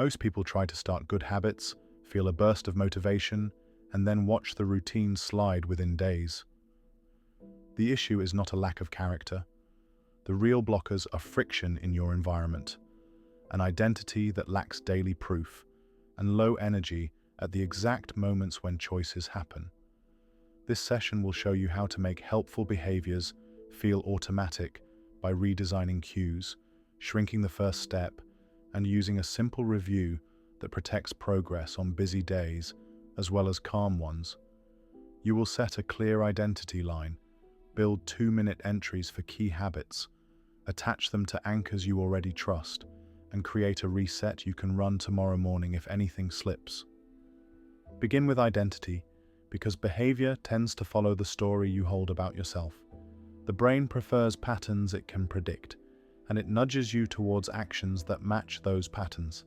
Most people try to start good habits, feel a burst of motivation, and then watch the routine slide within days. The issue is not a lack of character. The real blockers are friction in your environment, an identity that lacks daily proof, and low energy at the exact moments when choices happen. This session will show you how to make helpful behaviors feel automatic by redesigning cues, shrinking the first step, and using a simple review that protects progress on busy days as well as calm ones. You will set a clear identity line, build 2-minute entries for key habits, attach them to anchors you already trust, and create a reset you can run tomorrow morning if anything slips. Begin with identity, because behavior tends to follow the story you hold about yourself. The brain prefers patterns it can predict, and it nudges you towards actions that match those patterns.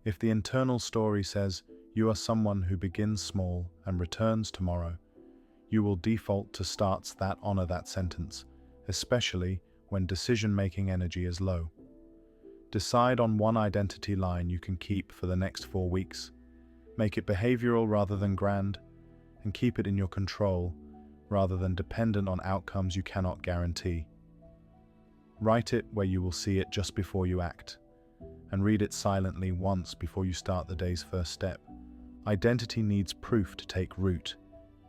If the internal story says you are someone who begins small and returns tomorrow, you will default to starts that honor that sentence, especially when decision-making energy is low. Decide on one identity line you can keep for the next 4 weeks. Make it behavioral rather than grand, and keep it in your control rather than dependent on outcomes you cannot guarantee. Write it where you will see it just before you act, and read it silently once before you start the day's first step. Identity needs proof to take root,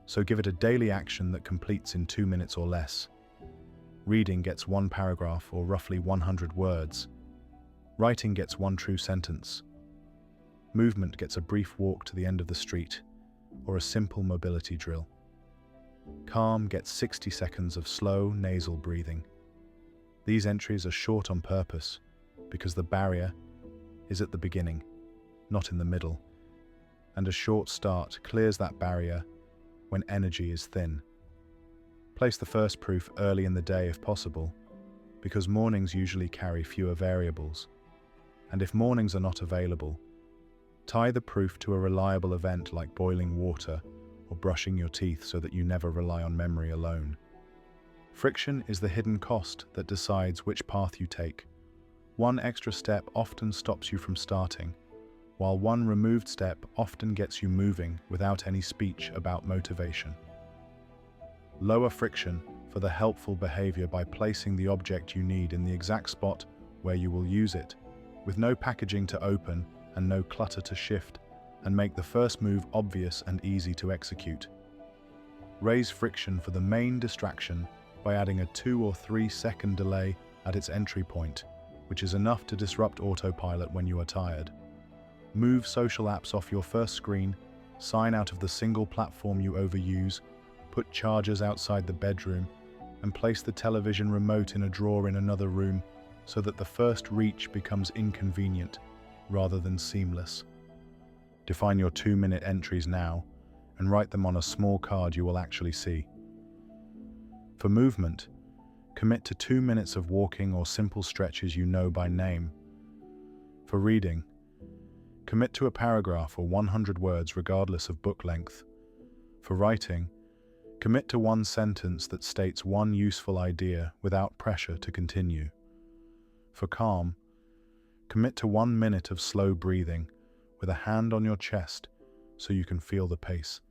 so give it a daily action that completes in 2 minutes or less. Reading gets 1 paragraph or roughly 100 words. Writing gets 1 true sentence. Movement gets a brief walk to the end of the street, or a simple mobility drill. Calm gets 60 seconds of slow, nasal breathing. These entries are short on purpose, because the barrier is at the beginning, not in the middle, and a short start clears that barrier when energy is thin. Place the first proof early in the day if possible, because mornings usually carry fewer variables. And if mornings are not available, tie the proof to a reliable event like boiling water or brushing your teeth so that you never rely on memory alone. Friction is the hidden cost that decides which path you take. One extra step often stops you from starting, while one removed step often gets you moving without any speech about motivation. Lower friction for the helpful behavior by placing the object you need in the exact spot where you will use it, with no packaging to open and no clutter to shift, and make the first move obvious and easy to execute. Raise friction for the main distraction by adding a 2 or 3 second delay at its entry point, which is enough to disrupt autopilot when you are tired. Move social apps off your first screen, sign out of the single platform you overuse, put chargers outside the bedroom, and place the television remote in a drawer in another room so that the first reach becomes inconvenient rather than seamless. Define your 2-minute entries now and write them on a small card you will actually see. For movement, commit to 2 minutes of walking or simple stretches you know by name. For reading, commit to a paragraph or 100 words regardless of book length. For writing, commit to 1 sentence that states 1 useful idea without pressure to continue. For calm, commit to 1 minute of slow breathing with a hand on your chest so you can feel the pace.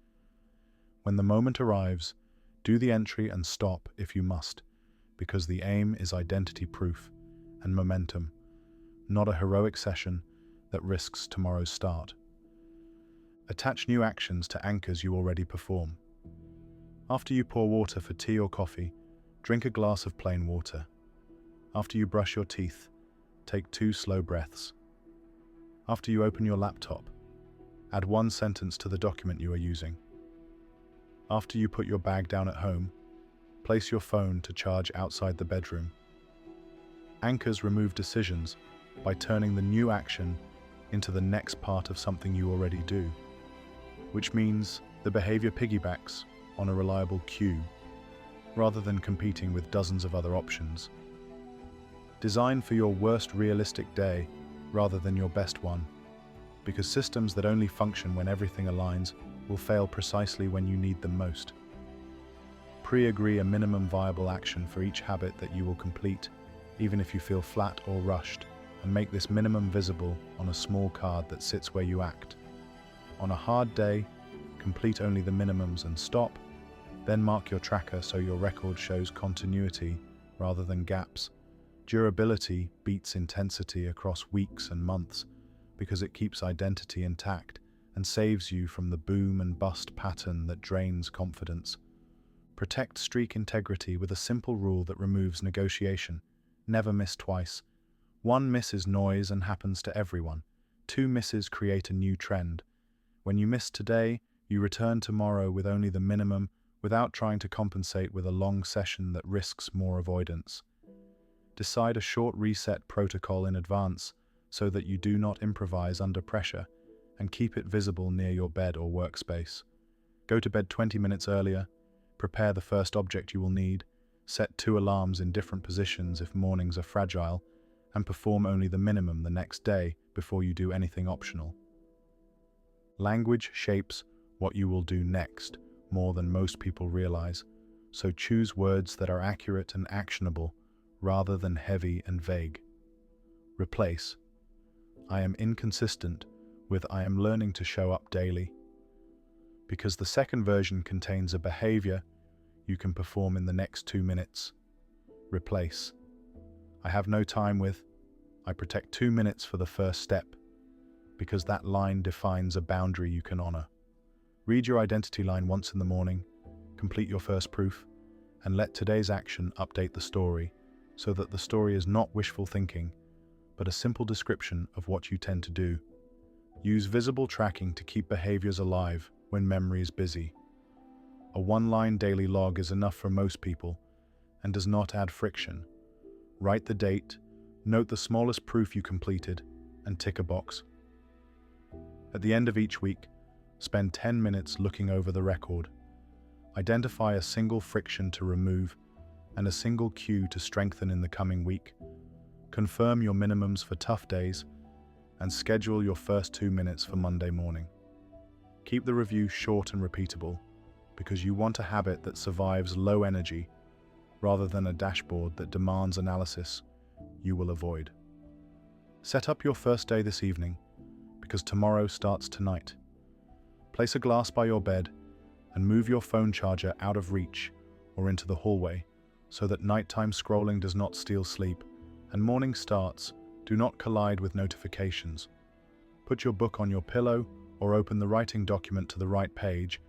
When the moment arrives, do the entry and stop if you must, because the aim is identity proof and momentum, not a heroic session that risks tomorrow's start. Attach new actions to anchors you already perform. After you pour water for tea or coffee, drink a glass of plain water. After you brush your teeth, take 2 slow breaths. After you open your laptop, add 1 sentence to the document you are using. After you put your bag down at home, place your phone to charge outside the bedroom. Anchors remove decisions by turning the new action into the next part of something you already do, which means the behavior piggybacks on a reliable cue, rather than competing with dozens of other options. Design for your worst realistic day rather than your best one, because systems that only function when everything aligns will fail precisely when you need them most. Pre-agree a minimum viable action for each habit that you will complete, even if you feel flat or rushed, and make this minimum visible on a small card that sits where you act. On a hard day, complete only the minimums and stop, then mark your tracker so your record shows continuity rather than gaps. Durability beats intensity across weeks and months because it keeps identity intact and saves you from the boom and bust pattern that drains confidence. Protect streak integrity with a simple rule that removes negotiation. Never miss twice. One miss is noise and happens to everyone. Two misses create a new trend. When you miss today, you return tomorrow with only the minimum without trying to compensate with a long session that risks more avoidance. Decide a short reset protocol in advance so that you do not improvise under pressure, and keep it visible near your bed or workspace. Go to bed 20 minutes earlier, prepare the first object you will need, set 2 alarms in different positions if mornings are fragile, and perform only the minimum the next day before you do anything optional. Language shapes what you will do next more than most people realize, so choose words that are accurate and actionable rather than heavy and vague. Replace "I am inconsistent" with "I am learning to show up daily." Because the second version contains a behavior you can perform in the next 2 minutes. Replace "I have no time" with "I protect 2 minutes for the first step," because that line defines a boundary you can honor. Read your identity line once in the morning, complete your first proof, and let today's action update the story so that the story is not wishful thinking, but a simple description of what you tend to do. Use visible tracking to keep behaviors alive when memory is busy. A one-line daily log is enough for most people and does not add friction. Write the date, note the smallest proof you completed, and tick a box. At the end of each week, spend 10 minutes looking over the record. Identify a single friction to remove and a single cue to strengthen in the coming week. Confirm your minimums for tough days and schedule your first 2 minutes for Monday morning. Keep the review short and repeatable because you want a habit that survives low energy rather than a dashboard that demands analysis you will avoid. Set up your first day this evening because tomorrow starts tonight. Place a glass by your bed and move your phone charger out of reach or into the hallway so that nighttime scrolling does not steal sleep and morning starts do not collide with notifications. Put your book on your pillow or open the writing document to the right page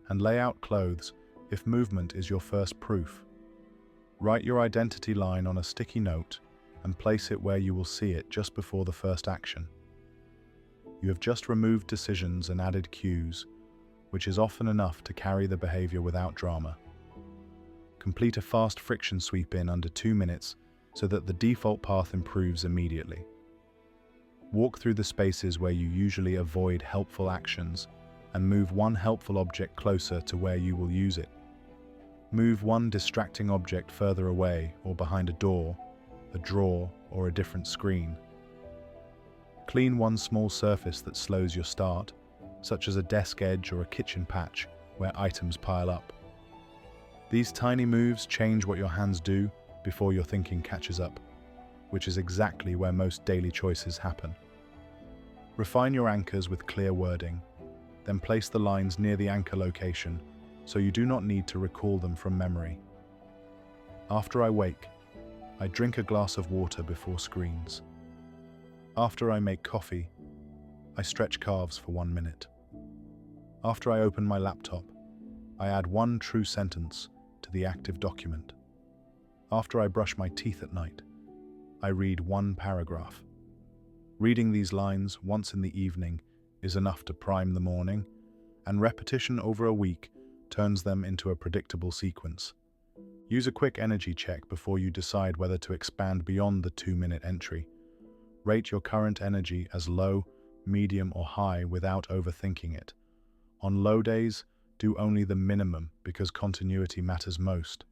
and lay out clothes if movement is your first proof. Write your identity line on a sticky note and place it where you will see it just before the first action. You have just removed decisions and added cues, which is often enough to carry the behavior without drama. Complete a fast friction sweep in under 2 minutes so that the default path improves immediately. Walk through the spaces where you usually avoid helpful actions and move one helpful object closer to where you will use it. Move one distracting object further away or behind a door, a drawer, or a different screen. Clean one small surface that slows your start, such as a desk edge or a kitchen patch where items pile up. These tiny moves change what your hands do before your thinking catches up, which is exactly where most daily choices happen. Refine your anchors with clear wording, then place the lines near the anchor location so you do not need to recall them from memory. After I wake, I drink a glass of water before screens. After I make coffee, I stretch calves for 1 minute. After I open my laptop, I add one true sentence to the active document. After I brush my teeth at night, I read one paragraph. Reading these lines once in the evening is enough to prime the morning, and repetition over a week turns them into a predictable sequence. Use a quick energy check before you decide whether to expand beyond the 2-minute entry. Rate your current energy as low, medium, or high without overthinking it. On low days, do only the minimum because continuity matters most.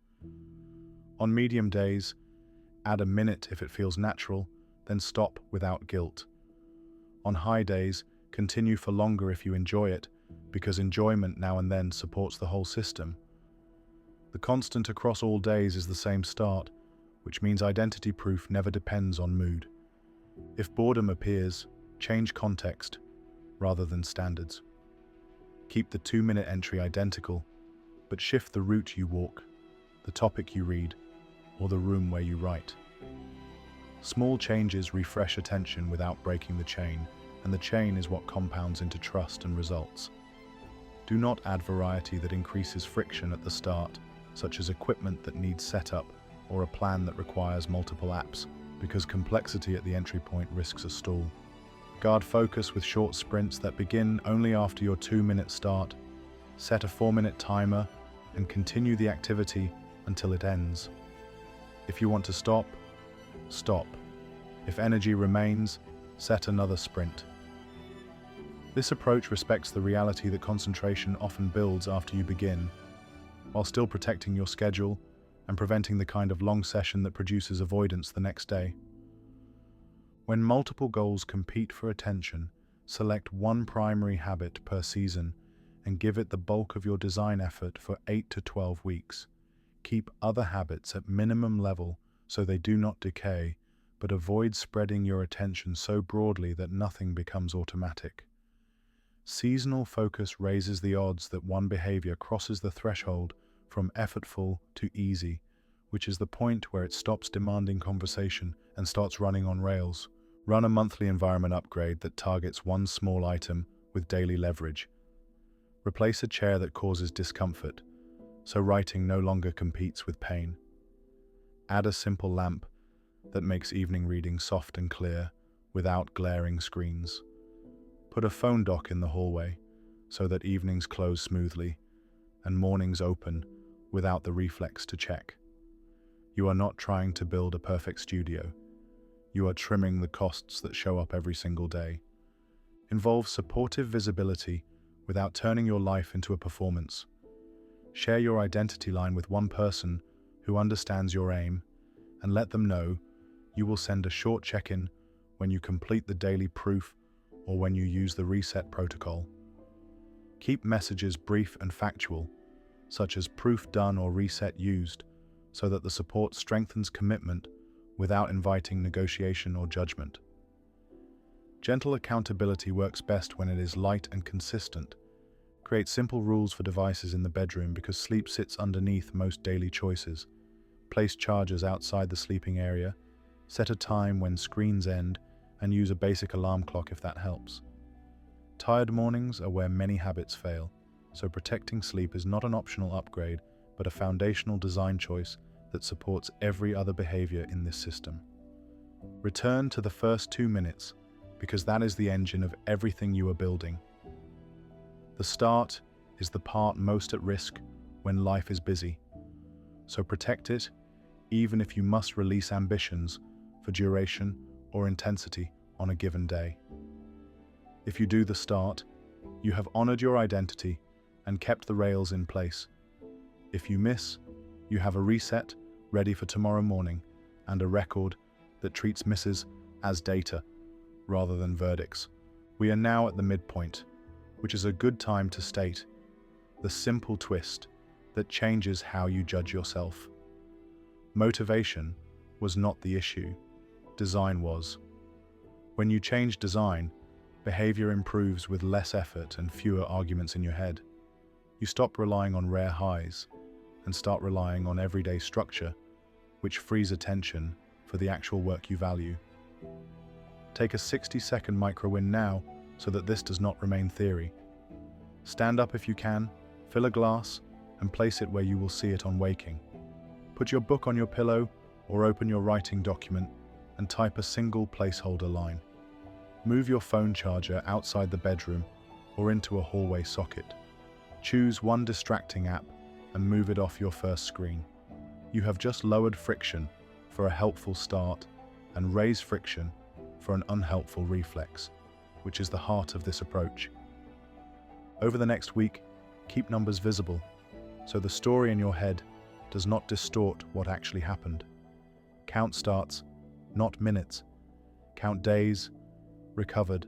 On medium days, add a minute if it feels natural, then stop without guilt. On high days, continue for longer if you enjoy it, because enjoyment now and then supports the whole system. The constant across all days is the same start, which means identity proof never depends on mood. If boredom appears, change context rather than standards. Keep the 2-minute entry identical, but shift the route you walk, the topic you read, or the room where you write. Small changes refresh attention without breaking the chain, and the chain is what compounds into trust and results. Do not add variety that increases friction at the start, such as equipment that needs setup or a plan that requires multiple apps, because complexity at the entry point risks a stall. Guard focus with short sprints that begin only after your 2-minute start. Set a 4-minute timer and continue the activity until it ends. If you want to stop, stop. If energy remains, set another sprint. This approach respects the reality that concentration often builds after you begin, while still protecting your schedule and preventing the kind of long session that produces avoidance the next day. When multiple goals compete for attention, select one primary habit per season and give it the bulk of your design effort for 8 to 12 weeks. Keep other habits at minimum level so they do not decay, but avoid spreading your attention so broadly that nothing becomes automatic. Seasonal focus raises the odds that one behavior crosses the threshold from effortful to easy, which is the point where it stops demanding conversation and starts running on rails. Run a monthly environment upgrade that targets one small item with daily leverage. Replace a chair that causes discomfort, so writing no longer competes with pain. Add a simple lamp that makes evening reading soft and clear without glaring screens. Put a phone dock in the hallway so that evenings close smoothly and mornings open without the reflex to check. You are not trying to build a perfect studio. You are trimming the costs that show up every single day. Involve supportive visibility without turning your life into a performance. Share your identity line with one person who understands your aim, and let them know you will send a short check-in when you complete the daily proof or when you use the reset protocol. Keep messages brief and factual, such as proof done or reset used, so that the support strengthens commitment without inviting negotiation or judgment. Gentle accountability works best when it is light and consistent. Create simple rules for devices in the bedroom because sleep sits underneath most daily choices. Place chargers outside the sleeping area, set a time when screens end, and use a basic alarm clock if that helps. Tired mornings are where many habits fail, so protecting sleep is not an optional upgrade, but a foundational design choice that supports every other behavior in this system. Return to the first 2 minutes, because that is the engine of everything you are building. The start is the part most at risk when life is busy, so protect it, even if you must release ambitions for duration or intensity on a given day. If you do the start, you have honored your identity and kept the rails in place. If you miss, you have a reset ready for tomorrow morning and a record that treats misses as data rather than verdicts. We are now at the midpoint, which is a good time to state the simple twist that changes how you judge yourself. Motivation was not the issue, design was. When you change design, behavior improves with less effort and fewer arguments in your head. You stop relying on rare highs and start relying on everyday structure, which frees attention for the actual work you value. Take a 60-second micro-win now so that this does not remain theory. Stand up if you can, fill a glass, and place it where you will see it on waking. Put your book on your pillow or open your writing document and type a single placeholder line. Move your phone charger outside the bedroom or into a hallway socket. Choose one distracting app and move it off your first screen. You have just lowered friction for a helpful start and raised friction for an unhelpful reflex, which is the heart of this approach. Over the next week, keep numbers visible, so the story in your head does not distort what actually happened. Count starts, not minutes. Count days, recovered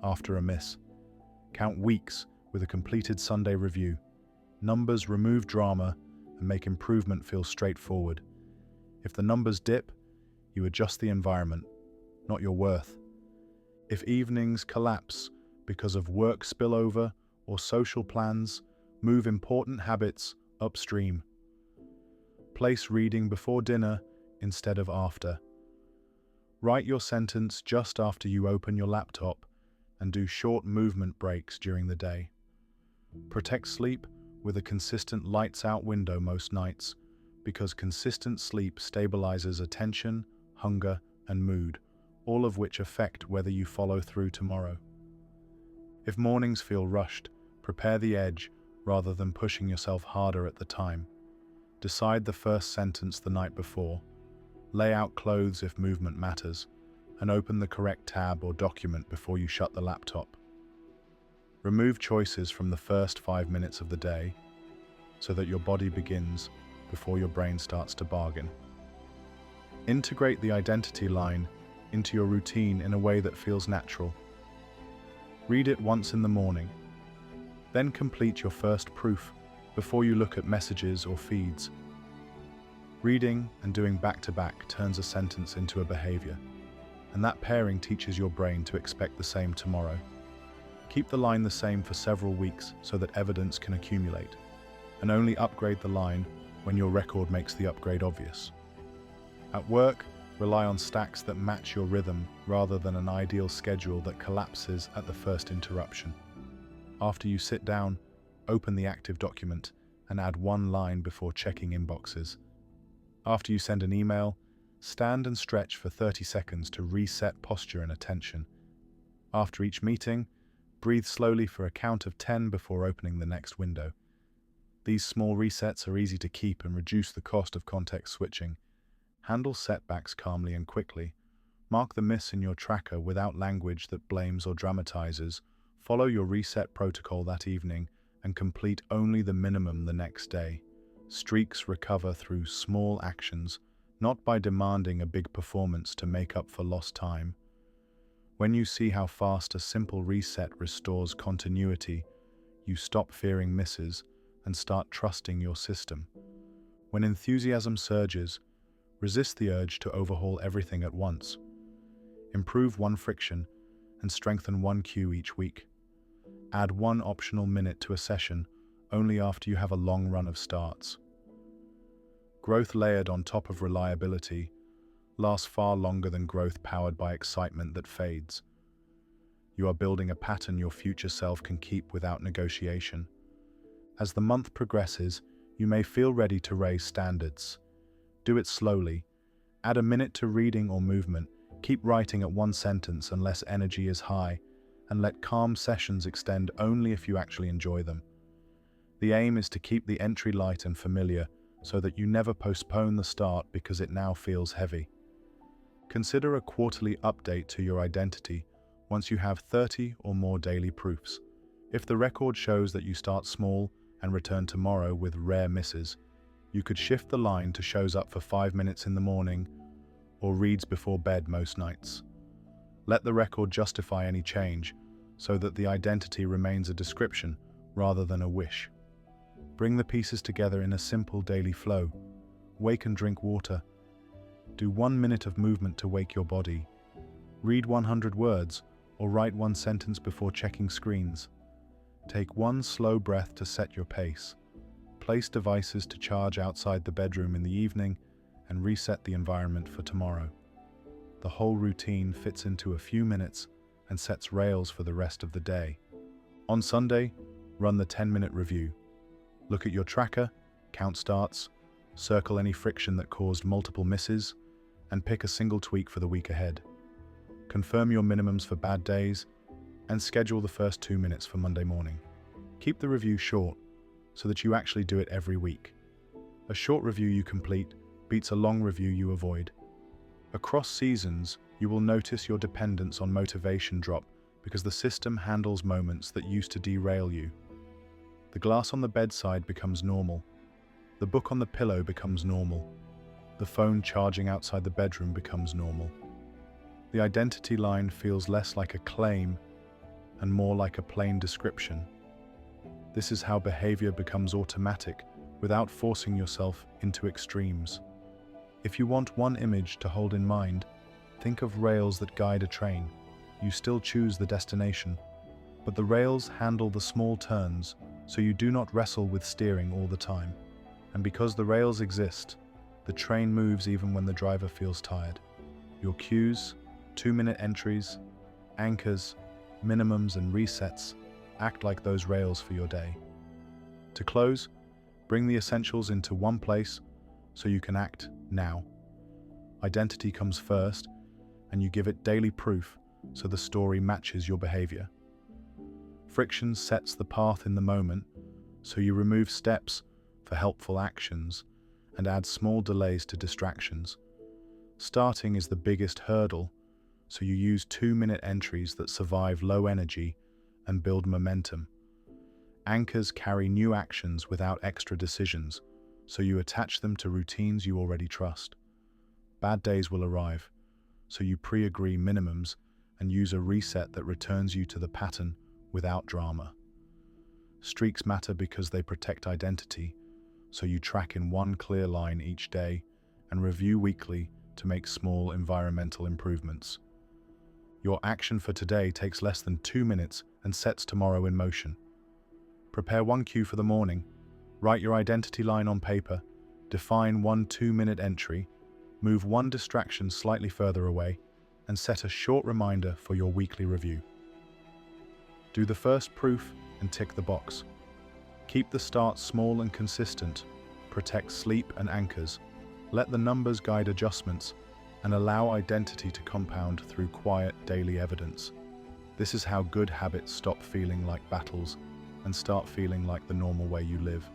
after a miss. Count weeks with a completed Sunday review. Numbers remove drama and make improvement feel straightforward. If the numbers dip, you adjust the environment, not your worth. If evenings collapse because of work spillover or social plans, move important habits upstream. Place reading before dinner instead of after. Write your sentence just after you open your laptop and do short movement breaks during the day. Protect sleep with a consistent lights-out window most nights, because consistent sleep stabilizes attention, hunger, and mood, all of which affect whether you follow through tomorrow. If mornings feel rushed, prepare the edge rather than pushing yourself harder at the time. Decide the first sentence the night before. Lay out clothes if movement matters, and open the correct tab or document before you shut the laptop. Remove choices from the first 5 minutes of the day so that your body begins before your brain starts to bargain. Integrate the identity line into your routine in a way that feels natural. Read it once in the morning. Then complete your first proof before you look at messages or feeds. Reading and doing back-to-back turns a sentence into a behavior, and that pairing teaches your brain to expect the same tomorrow. Keep the line the same for several weeks so that evidence can accumulate, and only upgrade the line when your record makes the upgrade obvious. At work, rely on stacks that match your rhythm rather than an ideal schedule that collapses at the first interruption. After you sit down, open the active document and add one line before checking inboxes. After you send an email, stand and stretch for 30 seconds to reset posture and attention. After each meeting, breathe slowly for a count of 10 before opening the next window. These small resets are easy to keep and reduce the cost of context switching. Handle setbacks calmly and quickly. Mark the miss in your tracker without language that blames or dramatizes. Follow your reset protocol that evening and complete only the minimum the next day. Streaks recover through small actions, not by demanding a big performance to make up for lost time. When you see how fast a simple reset restores continuity, you stop fearing misses and start trusting your system. When enthusiasm surges, resist the urge to overhaul everything at once. Improve one friction and strengthen one cue each week. Add one optional minute to a session only after you have a long run of starts. Growth layered on top of reliability lasts far longer than growth powered by excitement that fades. You are building a pattern your future self can keep without negotiation. As the month progresses, you may feel ready to raise standards. Do it slowly. Add a minute to reading or movement. Keep writing at one sentence unless energy is high, and let calm sessions extend only if you actually enjoy them. The aim is to keep the entry light and familiar so that you never postpone the start because it now feels heavy. Consider a quarterly update to your identity once you have 30 or more daily proofs. If the record shows that you start small and return tomorrow with rare misses, you could shift the line to shows up for 5 minutes in the morning or reads before bed most nights. Let the record justify any change so that the identity remains a description rather than a wish. Bring the pieces together in a simple daily flow. Wake and drink water. Do 1 minute of movement to wake your body. Read 100 words or write one sentence before checking screens. Take one slow breath to set your pace. Place devices to charge outside the bedroom in the evening and reset the environment for tomorrow. The whole routine fits into a few minutes and sets rails for the rest of the day. On Sunday, run the 10-minute review. Look at your tracker, count starts, circle any friction that caused multiple misses, and pick a single tweak for the week ahead. Confirm your minimums for bad days, and schedule the first 2 minutes for Monday morning. Keep the review short so that you actually do it every week. A short review you complete beats a long review you avoid. Across seasons, you will notice your dependence on motivation drop because the system handles moments that used to derail you. The glass on the bedside becomes normal. The book on the pillow becomes normal. The phone charging outside the bedroom becomes normal. The identity line feels less like a claim and more like a plain description. This is how behavior becomes automatic without forcing yourself into extremes. If you want one image to hold in mind, Think of rails that guide a train. You still choose the destination, but the rails handle the small turns, so you do not wrestle with steering all the time. And because the rails exist, the train moves even when the driver feels tired. Your cues, 2-minute entries, anchors, minimums and resets act like those rails for your day. To close, bring the essentials into one place so you can act now. Identity comes first, and you give it daily proof so the story matches your behavior. Friction sets the path in the moment, so you remove steps for helpful actions and add small delays to distractions. Starting is the biggest hurdle, so you use 2-minute entries that survive low energy and build momentum. Anchors carry new actions without extra decisions, so you attach them to routines you already trust. Bad days will arrive, so you pre-agree minimums and use a reset that returns you to the pattern without drama. Streaks matter because they protect identity, so you track in one clear line each day and review weekly to make small environmental improvements. Your action for today takes less than 2 minutes and sets tomorrow in motion. Prepare one cue for the morning, write your identity line on paper, define one 2-minute entry, move one distraction slightly further away, and set a short reminder for your weekly review. Do the first proof and tick the box. Keep the start small and consistent, protect sleep and anchors, let the numbers guide adjustments, and allow identity to compound through quiet daily evidence. This is how good habits stop feeling like battles and start feeling like the normal way you live.